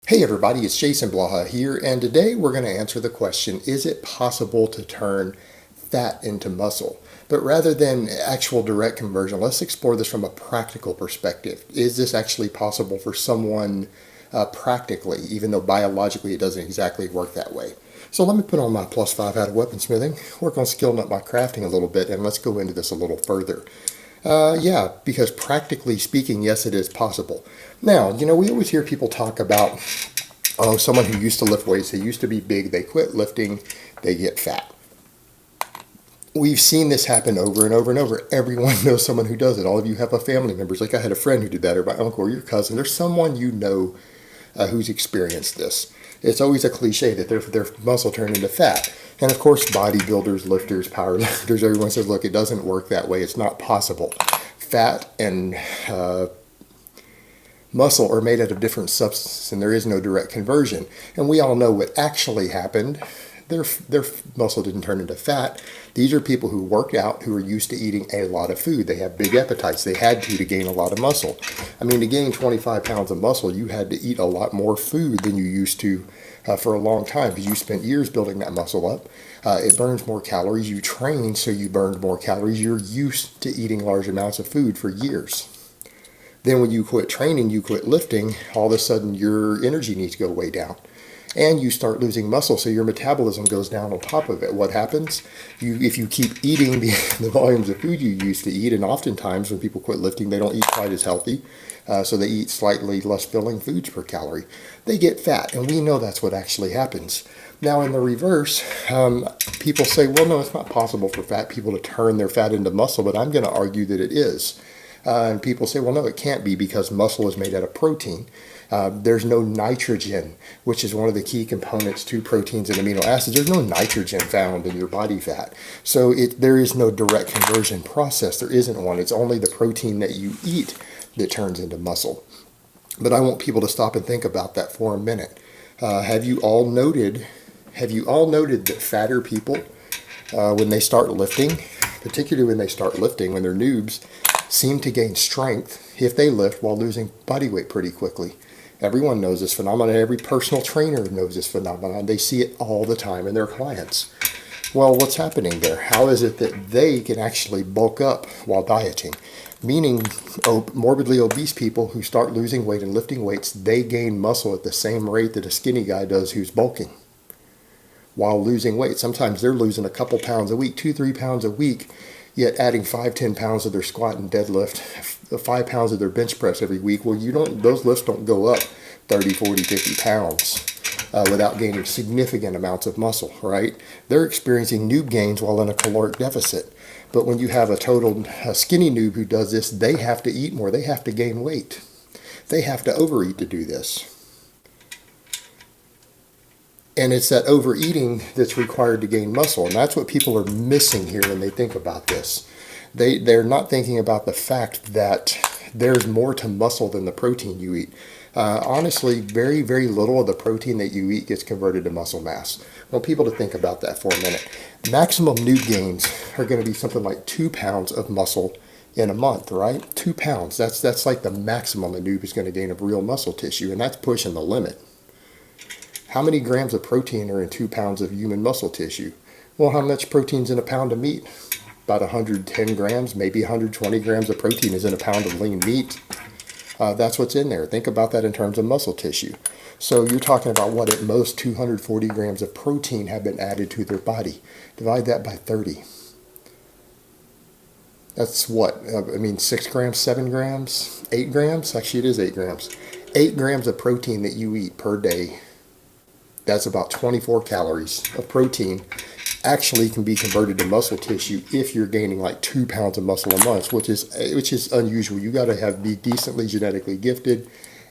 Hey everybody, it's Jason Blaha here, and today we're going to answer the question, is it possible to turn fat into muscle? But rather than actual direct conversion, let's explore this from a practical perspective. Is this actually possible for someone practically, even though biologically it doesn't exactly work that way? So let me put on my +5 out of weaponsmithing, work on skilling up my crafting a little bit, and let's go into this a little further. Yeah, because practically speaking, yes, it is possible. Now, we always hear people talk about, oh, someone who used to lift weights, they used to be big, they quit lifting, they get fat. We've seen this happen over and over and over. Everyone knows someone who does it. All of you have a family members. Like I had a friend who did that, or my uncle, or your cousin. There's someone you know who's experienced this. It's always a cliche that their muscle turned into fat. And of course, bodybuilders, lifters, powerlifters, everyone says, look, it doesn't work that way. It's not possible. Fat and muscle are made out of different substances, and there is no direct conversion. And we all know what actually happened. Their muscle didn't turn into fat. These are people who work out, who are used to eating a lot of food. They have big appetites. They had to gain a lot of muscle. I mean, to gain 25 pounds of muscle, you had to eat a lot more food than you used to for a long time, because you spent years building that muscle up. It burns more calories. You train, so you burned more calories. You're used to eating large amounts of food for years. Then when you quit training, you quit lifting, all of a sudden your energy needs to go way down. And you start losing muscle, so your metabolism goes down on top of it. What happens? If you keep eating the volumes of food you used to eat, and oftentimes when people quit lifting, they don't eat quite as healthy, so they eat slightly less filling foods per calorie. They get fat, and we know that's what actually happens. Now, in the reverse, people say, well, no, it's not possible for fat people to turn their fat into muscle, but I'm going to argue that it is. And people say, well, no, it can't be, because muscle is made out of protein. There's no nitrogen, which is one of the key components to proteins and amino acids. There's no nitrogen found in your body fat. So there is no direct conversion process. There isn't one. It's only the protein that you eat that turns into muscle. But I want people to stop and think about that for a minute. Have you all noted that fatter people, when they start lifting, particularly when they start lifting, when they're noobs, seem to gain strength if they lift while losing body weight pretty quickly? Everyone knows this phenomenon. Every personal trainer knows this phenomenon. They see it all the time in their clients. Well, what's happening there? How is it that they can actually bulk up while dieting? Meaning, morbidly obese people who start losing weight and lifting weights, they gain muscle at the same rate that a skinny guy does who's bulking while losing weight. Sometimes they're losing a couple pounds a week, 2-3 pounds a week, yet adding 5-10 pounds of their squat and deadlift, 5 pounds of their bench press every week. Well, those lifts don't go up 30, 40, 50 pounds without gaining significant amounts of muscle, right? They're experiencing noob gains while in a caloric deficit. But when you have a skinny noob who does this, they have to eat more. They have to gain weight. They have to overeat to do this. And it's that overeating that's required to gain muscle. And that's what people are missing here when they think about this. They're not thinking about the fact that there's more to muscle than the protein you eat. Honestly, very, very little of the protein that you eat gets converted to muscle mass. I want people to think about that for a minute. Maximum noob gains are going to be something like 2 pounds of muscle in a month, right? 2 pounds. That's like the maximum a noob is going to gain of real muscle tissue, and that's pushing the limit. How many grams of protein are in 2 pounds of human muscle tissue? Well, how much protein's in a pound of meat? About 110 grams, maybe 120 grams of protein is in a pound of lean meat. That's what's in there. Think about that in terms of muscle tissue. So you're talking about what, at most 240 grams of protein have been added to their body. Divide that by 30. That's what? 6 grams, 7 grams, 8 grams? Actually, it is 8 grams. 8 grams of protein that you eat per day. That's about 24 calories of protein actually can be converted to muscle tissue if you're gaining like 2 pounds of muscle a month, which is unusual. You got to be decently genetically gifted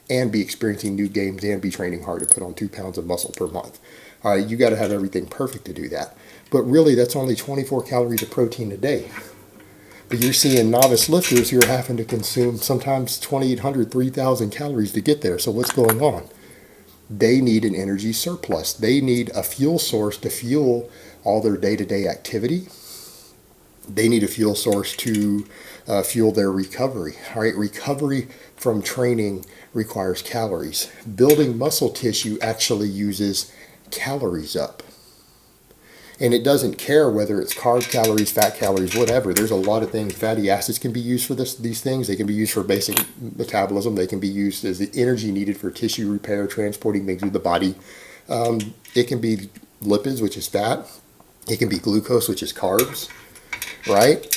and be experiencing new games and be training hard to put on 2 pounds of muscle per month. All right, you got to have everything perfect to do that. But really, that's only 24 calories of protein a day. But you're seeing novice lifters who are having to consume sometimes 2,800, 3,000 calories to get there. So what's going on? They need an energy surplus. They need a fuel source to fuel all their day-to-day activity. They need a fuel source to fuel their recovery. All right, recovery from training requires calories. Building muscle tissue actually uses calories up. And it doesn't care whether it's carb calories, fat calories, whatever. There's a lot of things. Fatty acids can be used for these things. They can be used for basic metabolism. They can be used as the energy needed for tissue repair, transporting things through the body. It can be lipids, which is fat. It can be glucose, which is carbs, right?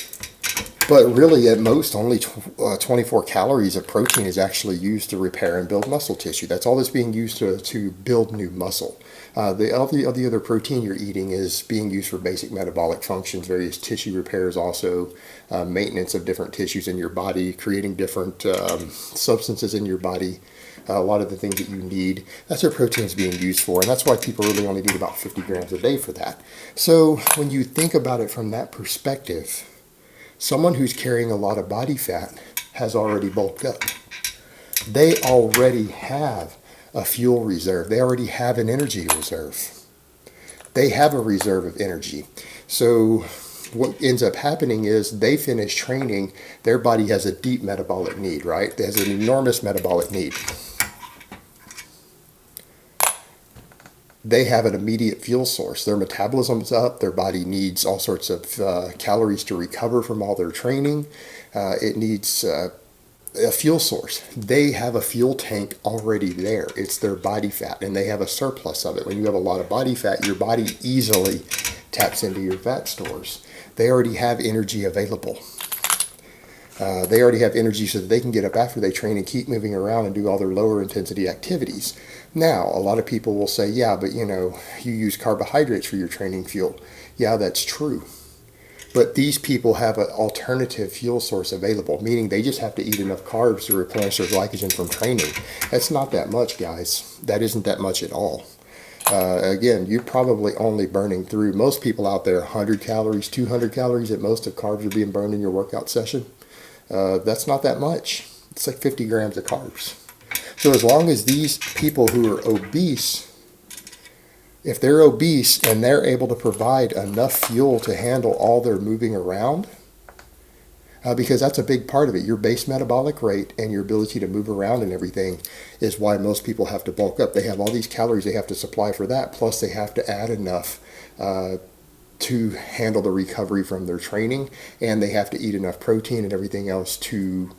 But really, at most, only 24 calories of protein is actually used to repair and build muscle tissue. That's all that's being used to build new muscle. All the other protein you're eating is being used for basic metabolic functions, various tissue repairs, also maintenance of different tissues in your body, creating different substances in your body. A lot of the things that you need, that's what protein is being used for. And that's why people really only need about 50 grams a day for that. So when you think about it from that perspective, someone who's carrying a lot of body fat has already bulked up. They already have a fuel reserve. They already have an energy reserve. They have a reserve of energy. So what ends up happening is they finish training, their body has a deep metabolic need, right? It has an enormous metabolic need. They have an immediate fuel source. Their metabolism's up. Their body needs all sorts of calories to recover from all their training. It needs a fuel source. They have a fuel tank already there. It's their body fat, and they have a surplus of it. When you have a lot of body fat, your body easily taps into your fat stores. They already have energy available. They already have energy so that they can get up after they train and keep moving around and do all their lower intensity activities. Now, a lot of people will say, yeah, but you use carbohydrates for your training fuel. Yeah, that's true. But these people have an alternative fuel source available, meaning they just have to eat enough carbs to replenish their glycogen from training. That's not that much, guys. That isn't that much at all. Again, you're probably only burning through, most people out there, 100 calories, 200 calories at most of carbs are being burned in your workout session. That's not that much. It's like 50 grams of carbs. So as long as these people who are obese, if they're obese and they're able to provide enough fuel to handle all their moving around, because that's a big part of it. Your base metabolic rate and your ability to move around and everything is why most people have to bulk up. They have all these calories they have to supply for that, plus they have to add enough to handle the recovery from their training, and they have to eat enough protein and everything else to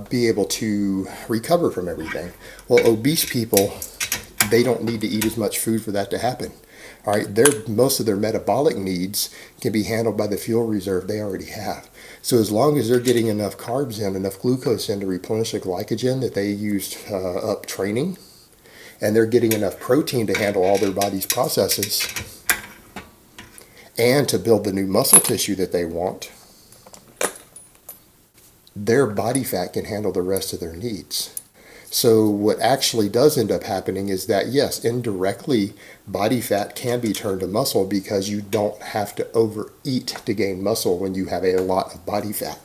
be able to recover from everything. Well, obese people, they don't need to eat as much food for that to happen. All right, most of their metabolic needs can be handled by the fuel reserve they already have. So as long as they're getting enough carbs in, enough glucose in to replenish the glycogen that they used up training, and they're getting enough protein to handle all their body's processes and to build the new muscle tissue that they want, their body fat can handle the rest of their needs. So what actually does end up happening is that, yes, indirectly, body fat can be turned to muscle because you don't have to overeat to gain muscle when you have a lot of body fat.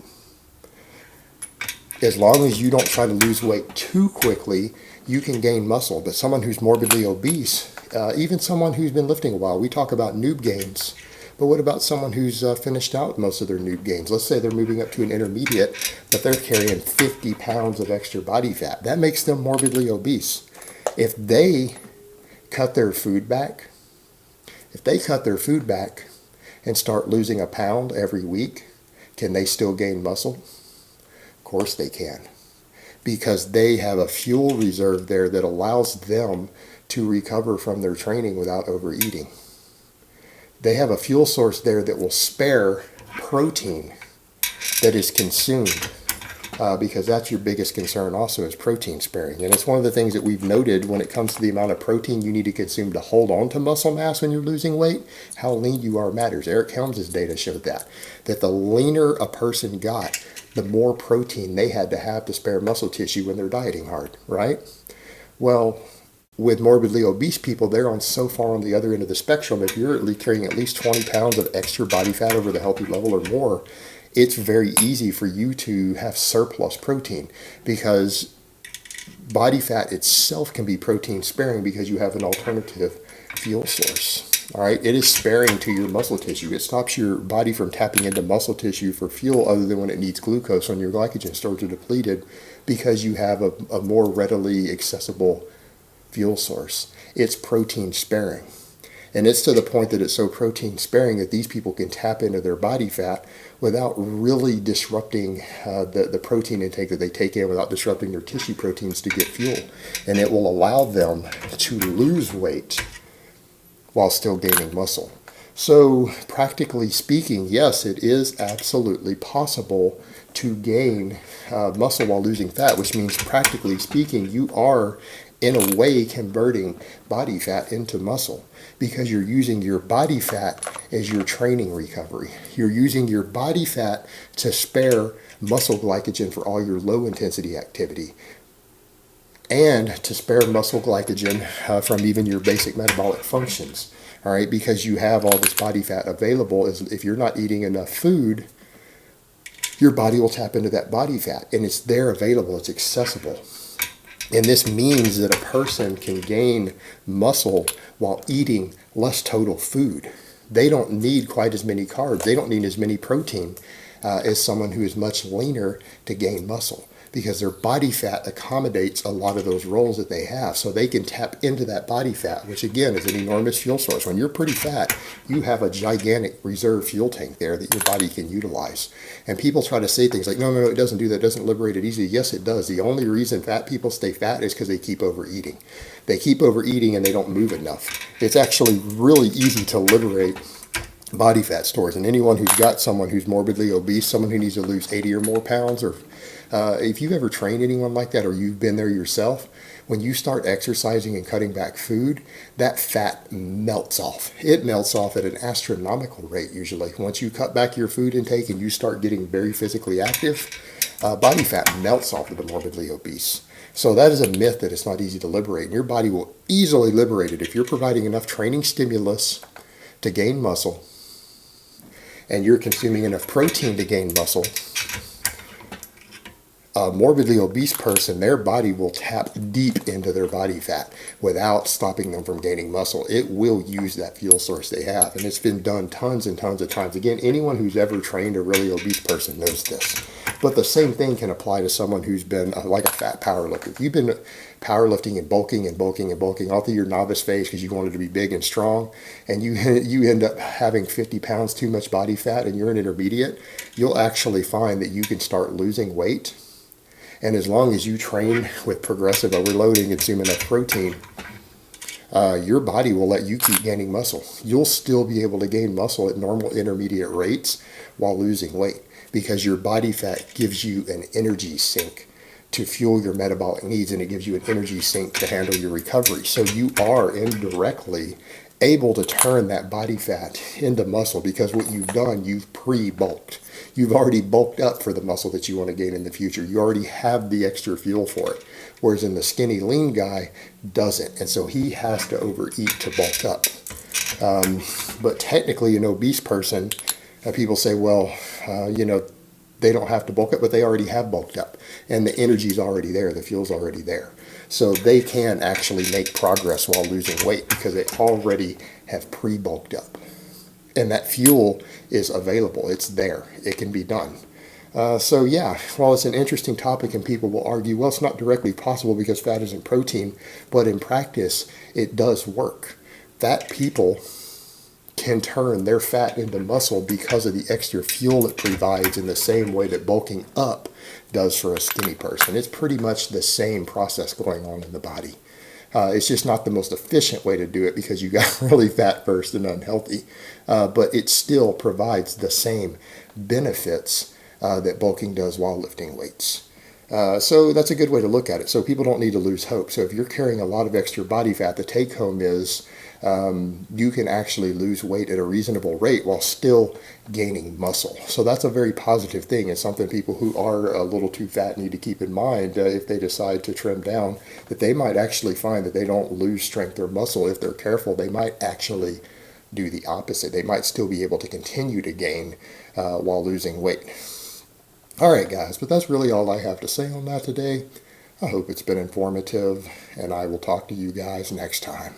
As long as you don't try to lose weight too quickly, you can gain muscle. But someone who's morbidly obese, even someone who's been lifting a while, we talk about noob gains. But what about someone who's finished out most of their noob gains? Let's say they're moving up to an intermediate, but they're carrying 50 pounds of extra body fat. That makes them morbidly obese. If they cut their food back, and start losing a pound every week, can they still gain muscle? Of course they can, because they have a fuel reserve there that allows them to recover from their training without overeating. They have a fuel source there that will spare protein that is consumed, because that's your biggest concern also, is protein sparing. And it's one of the things that we've noted when it comes to the amount of protein you need to consume to hold on to muscle mass when you're losing weight. How lean you are matters. Eric Helms' data showed that the leaner a person got, the more protein they had to have to spare muscle tissue when they're dieting hard, right? Well, with morbidly obese people, they're on so far on the other end of the spectrum. If you're carrying at least 20 pounds of extra body fat over the healthy level or more, it's very easy for you to have surplus protein, because body fat itself can be protein sparing because you have an alternative fuel source. All right, it is sparing to your muscle tissue. It stops your body from tapping into muscle tissue for fuel other than when it needs glucose when your glycogen stores are depleted, because you have a more readily accessible fuel source. It's protein sparing. And it's to the point that it's so protein sparing that these people can tap into their body fat without really disrupting the protein intake that they take in, without disrupting their tissue proteins to get fuel. And it will allow them to lose weight while still gaining muscle. So practically speaking, yes, it is absolutely possible to gain muscle while losing fat, which means practically speaking, you are in a way converting body fat into muscle, because you're using your body fat as your training recovery. You're using your body fat to spare muscle glycogen for all your low intensity activity, and to spare muscle glycogen from even your basic metabolic functions. All right, because you have all this body fat available. If you're not eating enough food, your body will tap into that body fat, and it's there available, it's accessible. And this means that a person can gain muscle while eating less total food. They don't need quite as many carbs. They don't need as many protein as someone who is much leaner to gain muscle, because their body fat accommodates a lot of those roles that they have. So they can tap into that body fat, which again is an enormous fuel source. When you're pretty fat, you have a gigantic reserve fuel tank there that your body can utilize. And people try to say things like, no, it doesn't do that, it doesn't liberate it easily. Yes, it does. The only reason fat people stay fat is because they keep overeating. They keep overeating and they don't move enough. It's actually really easy to liberate body fat stores. And anyone who's got someone who's morbidly obese, someone who needs to lose 80 or more pounds, or if you've ever trained anyone like that, or you've been there yourself, when you start exercising and cutting back food, that fat melts off. It melts off at an astronomical rate usually. Once you cut back your food intake and you start getting very physically active, body fat melts off of the morbidly obese. So that is a myth that it's not easy to liberate. And your body will easily liberate it if you're providing enough training stimulus to gain muscle, and you're consuming enough protein to gain muscle. A morbidly obese person, their body will tap deep into their body fat without stopping them from gaining muscle. It will use that fuel source they have, and it's been done tons and tons of times. Again, anyone who's ever trained a really obese person knows this. But the same thing can apply to someone who's been like a fat powerlifter. If you've been powerlifting and bulking all through your novice phase because you wanted to be big and strong, and you end up having 50 pounds too much body fat and you're an intermediate, you'll actually find that you can start losing weight. And as long as you train with progressive overloading and consume enough protein, your body will let you keep gaining muscle. You'll still be able to gain muscle at normal intermediate rates while losing weight, because your body fat gives you an energy sink to fuel your metabolic needs, and it gives you an energy sink to handle your recovery. So you are indirectly able to turn that body fat into muscle, because what you've done, you've pre-bulked. You've already bulked up for the muscle that you want to gain in the future. You already have the extra fuel for it. Whereas in the skinny lean guy doesn't. And so he has to overeat to bulk up. But technically an obese person, people say, well, they don't have to bulk up, but they already have bulked up. And the energy's already there. The fuel's already there. So they can actually make progress while losing weight because they already have pre-bulked up. And that fuel is available. It's there. It can be done. So yeah, while it's an interesting topic and people will argue, well, it's not directly possible because fat isn't protein, but in practice, it does work. Fat people can turn their fat into muscle because of the extra fuel it provides in the same way that bulking up does for a skinny person. It's pretty much the same process going on in the body. It's just not the most efficient way to do it because you got really fat first and unhealthy. But it still provides the same benefits that bulking does while lifting weights. So that's a good way to look at it. So people don't need to lose hope. So if you're carrying a lot of extra body fat, the take home is you can actually lose weight at a reasonable rate while still gaining muscle. So that's a very positive thing. It's something people who are a little too fat need to keep in mind if they decide to trim down, that they might actually find that they don't lose strength or muscle. If they're careful, they might actually do the opposite. They might still be able to continue to gain while losing weight. All right, guys, but that's really all I have to say on that today. I hope it's been informative, and I will talk to you guys next time.